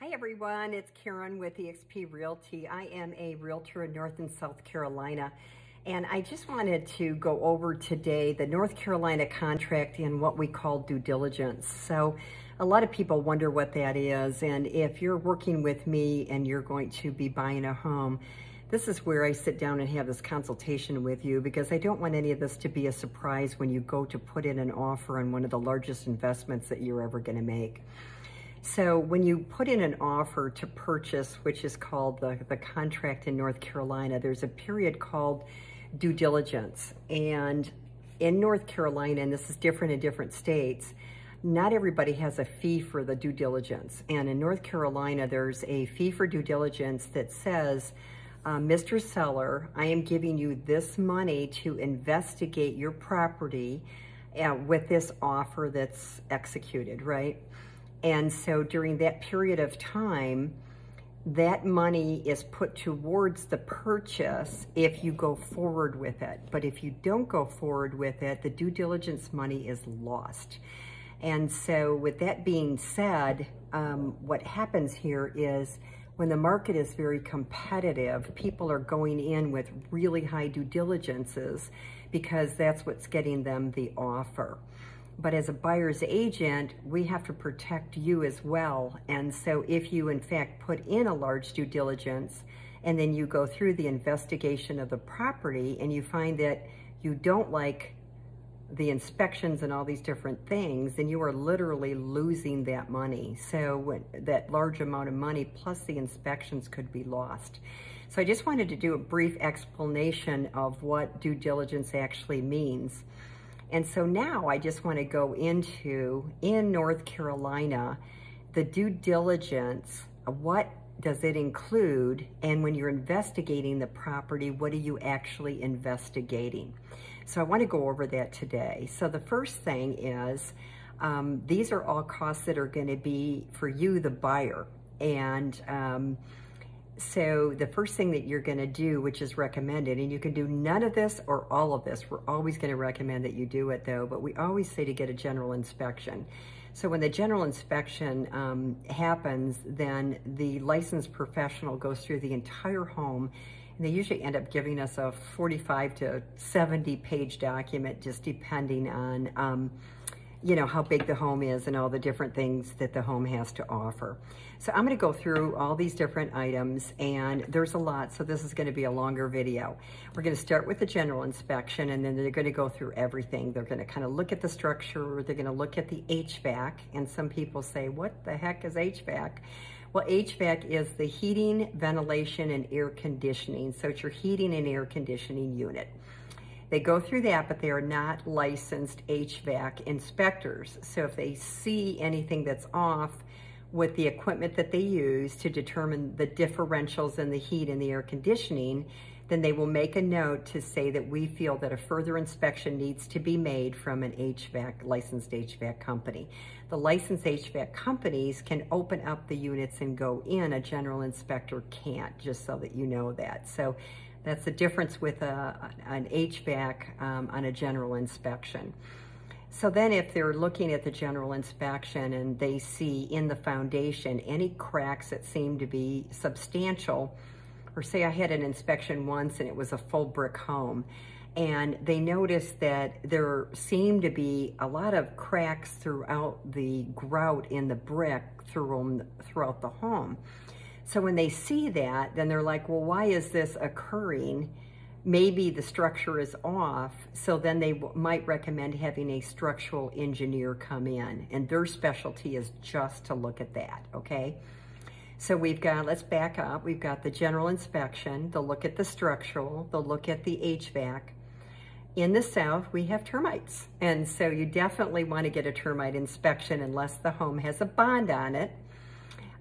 Hi everyone, it's Karen with eXp Realty. I am a realtor in North and South Carolina, and I just wanted to go over today the North Carolina contract and what we call due diligence. So a lot of people wonder what that is, and if you're working with me and you're going to be buying a home, this is where I sit down and have this consultation with you, because I don't want any of this to be a surprise when you go to put in an offer on one of the largest investments that you're ever going to make. So when you put in an offer to purchase, which is called the contract in North Carolina, there's a period called due diligence. And in North Carolina, and this is different in different states, not everybody has a fee for the due diligence. And in North Carolina, there's a fee for due diligence that says, Mr. Seller, I am giving you this money to investigate your property with this offer that's executed, right? And so during that period of time, that money is put towards the purchase if you go forward with it. But if you don't go forward with it, the due diligence money is lost. And so with that being said, what happens here is when the market is very competitive, people are going in with really high due diligences because that's what's getting them the offer. But as a buyer's agent, we have to protect you as well. And so if you in fact put in a large due diligence and then you go through the investigation of the property and you find that you don't like the inspections and all these different things, then you are literally losing that money. So that large amount of money plus the inspections could be lost. So I just wanted to do a brief explanation of what due diligence actually means. And so now I just want to go into, in North Carolina, the due diligence, what does it include? And when you're investigating the property, what are you actually investigating? So I want to go over that today. So the first thing is, these are all costs that are going to be for you, the buyer. And so the first thing that you're going to do, which is recommended, and you can do none of this or all of this. We're always going to recommend that you do it though, but we always say to get a general inspection. So when the general inspection happens, then the licensed professional goes through the entire home, and they usually end up giving us a 45 to 70 page document, just depending on you know, how big the home is and all the different things that the home has to offer. So I'm going to go through all these different items, and there's a lot, so this is going to be a longer video. We're going to start with the general inspection, and then they're going to go through everything. They're going to kind of look at the structure, they're going to look at the HVAC, and some people say, what the heck is HVAC? Well, HVAC is the heating, ventilation, and air conditioning. So it's your heating and air conditioning unit. They go through that, but they are not licensed HVAC inspectors. So if they see anything that's off with the equipment that they use to determine the differentials in the heat and the air conditioning, then they will make a note to say that we feel that a further inspection needs to be made from an licensed HVAC company. The licensed HVAC companies can open up the units and go in. A general inspector can't, just so that you know that. So that's the difference with an HVAC on a general inspection. So then if they're looking at the general inspection and they see in the foundation any cracks that seem to be substantial, or say I had an inspection once and it was a full brick home, and they noticed that there seemed to be a lot of cracks throughout the grout in the brick throughout the home. So when they see that, then they're like, well, why is this occurring? Maybe the structure is off. So then they might recommend having a structural engineer come in, and their specialty is just to look at that, okay? So we've got, let's back up. We've got the general inspection. They'll look at the structural. They'll look at the HVAC. In the South, we have termites. And so you definitely want to get a termite inspection unless the home has a bond on it.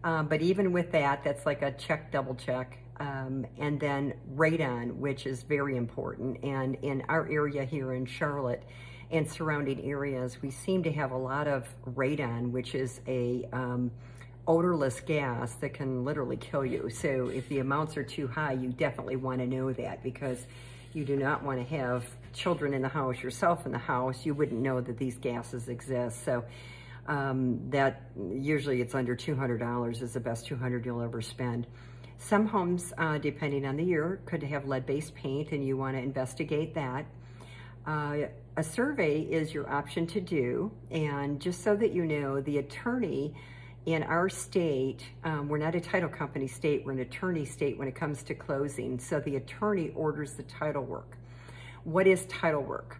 But even with that, that's like a check, double check. And then radon, which is very important. And in our area here in Charlotte and surrounding areas, we seem to have a lot of radon, which is a odorless gas that can literally kill you. So if the amounts are too high, you definitely want to know that, because you do not want to have children in the house, yourself in the house. You wouldn't know that these gases exist. So That usually it's under $200 is the best $200 you'll ever spend. Some homes, depending on the year, could have lead-based paint, and you want to investigate that. A survey is your option to do, and just so that you know, the attorney in our state, we're not a title company state, we're an attorney state when it comes to closing, so the attorney orders the title work. What is title work?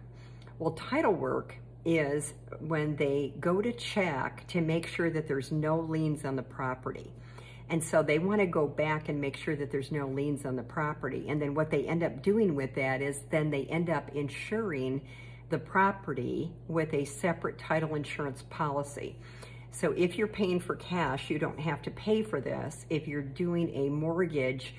Well, title work is when they go to check to make sure that there's no liens on the property. And so they want to go back and make sure that there's no liens on the property. And then what they end up doing with that is then they end up insuring the property with a separate title insurance policy. So if you're paying for cash, you don't have to pay for this. If you're doing a mortgage,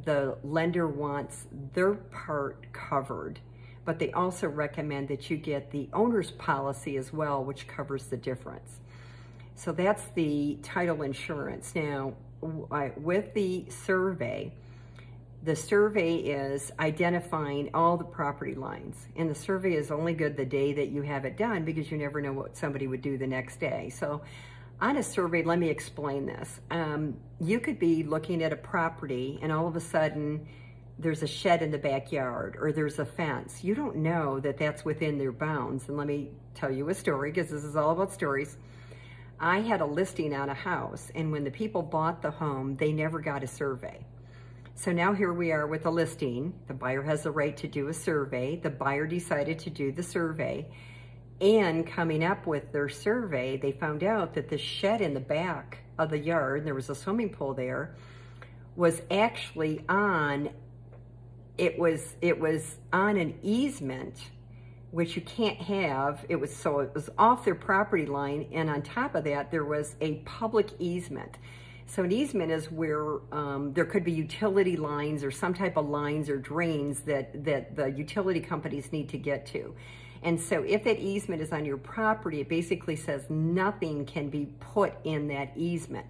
the lender wants their part covered, but they also recommend that you get the owner's policy as well, which covers the difference. So that's the title insurance. Now, with the survey is identifying all the property lines. And the survey is only good the day that you have it done, because you never know what somebody would do the next day. So on a survey, let me explain this. You could be looking at a property and all of a sudden there's a shed in the backyard or there's a fence. You don't know that that's within their bounds. And let me tell you a story, because this is all about stories. I had a listing on a house, and when the people bought the home, they never got a survey. So now here we are with a listing. The buyer has the right to do a survey. The buyer decided to do the survey, and coming up with their survey, they found out that the shed in the back of the yard, and there was a swimming pool there, was actually on, it was on an easement, which you can't have. It was off their property line, and on top of that, there was a public easement. So an easement is where there could be utility lines or some type of lines or drains that the utility companies need to get to. And so if that easement is on your property, it basically says nothing can be put in that easement.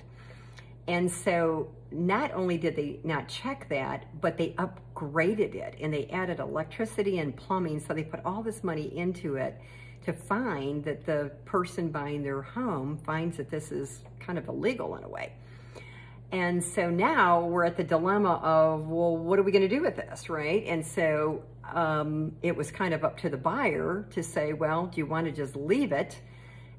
And so not only did they not check that, but they upgraded it, and they added electricity and plumbing. So they put all this money into it to find that the person buying their home finds that this is kind of illegal in a way. And so now we're at the dilemma of, well, what are we going to do with this, right? And so it was kind of up to the buyer to say, well, do you want to just leave it?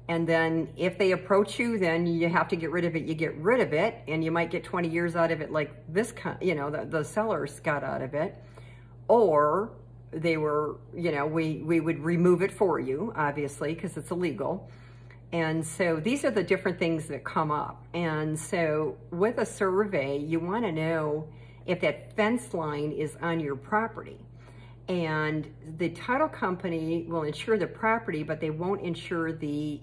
And then if they approach you, then you have to get rid of it. You get rid of it, and you might get 20 years out of it, like this, the sellers got out of it. Or they were, we would remove it for you, obviously, because it's illegal. And so these are the different things that come up. And so with a survey, you want to know if that fence line is on your property. And the title company will insure the property, but they won't insure the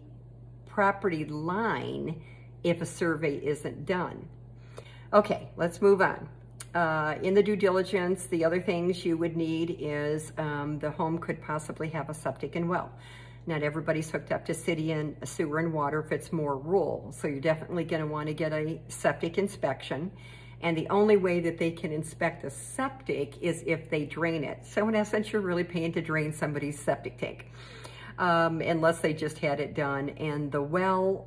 property line if a survey isn't done. Okay, let's move on. In the due diligence, the other things you would need is the home could possibly have a septic and well. Not everybody's hooked up to city and sewer and water if it's more rural. So you're definitely going to want to get a septic inspection. And the only way that they can inspect a septic is if they drain it. So in essence, you're really paying to drain somebody's septic tank, unless they just had it done. And the well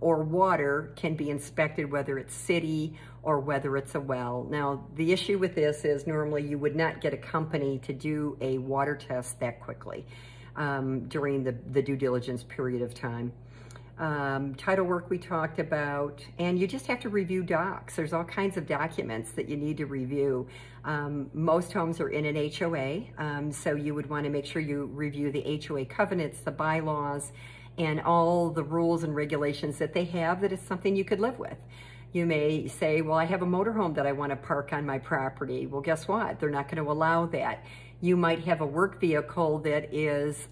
or water can be inspected, whether it's city or whether it's a well. Now, the issue with this is normally you would not get a company to do a water test that quickly during the due diligence period of time. Title work we talked about, and you just have to review docs. There's all kinds of documents that you need to review. Most homes are in an HOA, so you would want to make sure you review the HOA covenants, the bylaws, and all the rules and regulations that they have that is something you could live with. You may say, well, I have a motorhome that I want to park on my property. Well, guess what? They're not going to allow that. You might have a work vehicle that is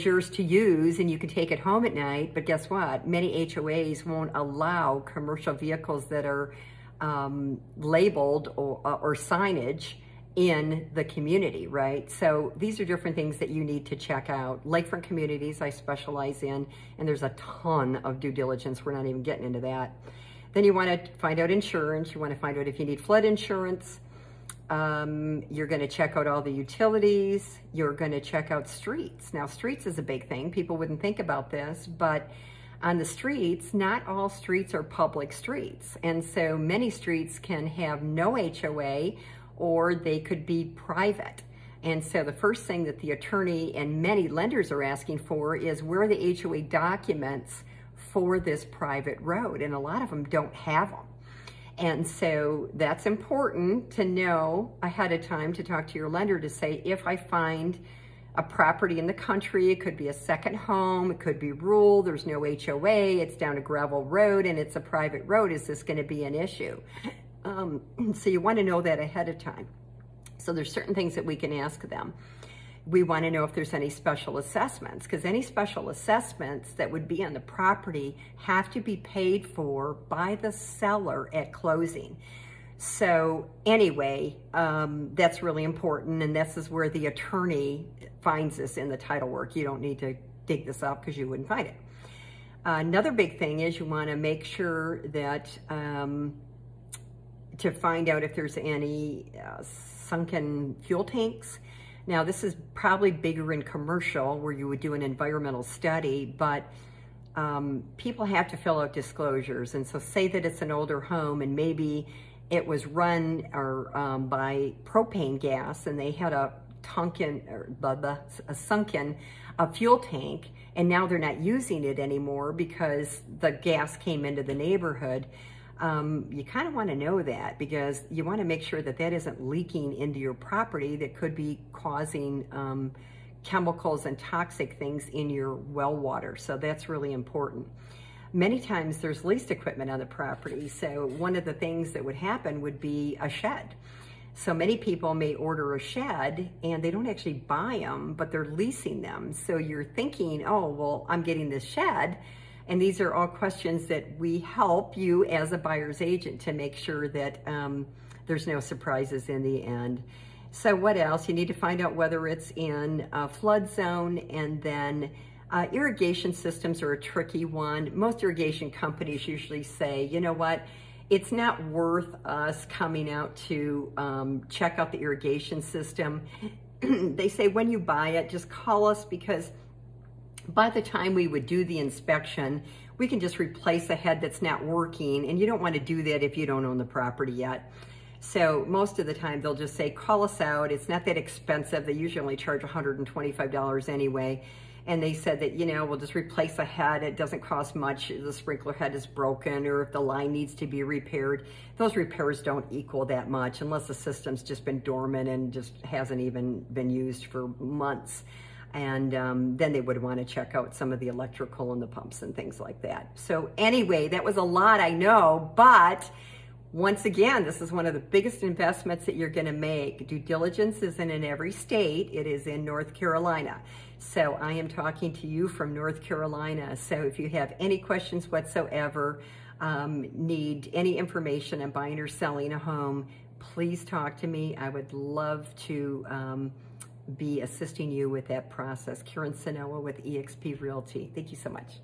yours to use, and you can take it home at night, but guess what? Many HOAs won't allow commercial vehicles that are labeled or signage in the community, right? So these are different things that you need to check out. Lakefront communities I specialize in, and there's a ton of due diligence. We're not even getting into that. Then you want to find out insurance. You want to find out if you need flood insurance. You're going to check out all the utilities. You're going to check out streets. Now, streets is a big thing. People wouldn't think about this, but on the streets, not all streets are public streets. And so many streets can have no HOA, or they could be private. And so the first thing that the attorney and many lenders are asking for is, where are the HOA documents for this private road? And a lot of them don't have them. And so that's important to know ahead of time, to talk to your lender to say, if I find a property in the country, it could be a second home, it could be rural, there's no HOA, it's down a gravel road and it's a private road, is this going to be an issue? So you want to know that ahead of time. So there's certain things that we can ask them. We want to know if there's any special assessments, because any special assessments that would be on the property have to be paid for by the seller at closing. So anyway, that's really important, and this is where the attorney finds this in the title work. You don't need to dig this up because you wouldn't find it. Another big thing is you want to make sure that to find out if there's any sunken fuel tanks. Now, this is probably bigger in commercial, where you would do an environmental study, but people have to fill out disclosures. And so say that it's an older home and maybe it was run by propane gas, and they had a sunken fuel tank, and now they're not using it anymore because the gas came into the neighborhood. You kind of want to know that, because you want to make sure that that isn't leaking into your property that could be causing chemicals and toxic things in your well water. So that's really important. Many times there's leased equipment on the property. So one of the things that would happen would be a shed. So many people may order a shed and they don't actually buy them, but they're leasing them. So you're thinking, oh, well, I'm getting this shed. And these are all questions that we help you as a buyer's agent to make sure that there's no surprises in the end. So what else? You need to find out whether it's in a flood zone, and then irrigation systems are a tricky one. Most irrigation companies usually say, you know what, it's not worth us coming out to check out the irrigation system. They say when you buy it, just call us, because by the time we would do the inspection, we can just replace a head that's not working, and you don't want to do that if you don't own the property yet. So most of the time they'll just say, call us out. It's not that expensive. They usually only charge $125 anyway. And they said that, you know, we'll just replace a head. It doesn't cost much. The sprinkler head is broken, or if the line needs to be repaired. Those repairs don't equal that much unless the system's just been dormant and just hasn't even been used for months. And then they would want to check out some of the electrical and the pumps and things like that. So anyway, that was a lot, I know, but once again, this is one of the biggest investments that you're going to make. Due diligence isn't in every state. It is in North Carolina. So I am talking to you from North Carolina. So if you have any questions whatsoever, need any information on buying or selling a home, please talk to me. I would love to be assisting you with that process. Karen Sanoa with eXp Realty. Thank you so much.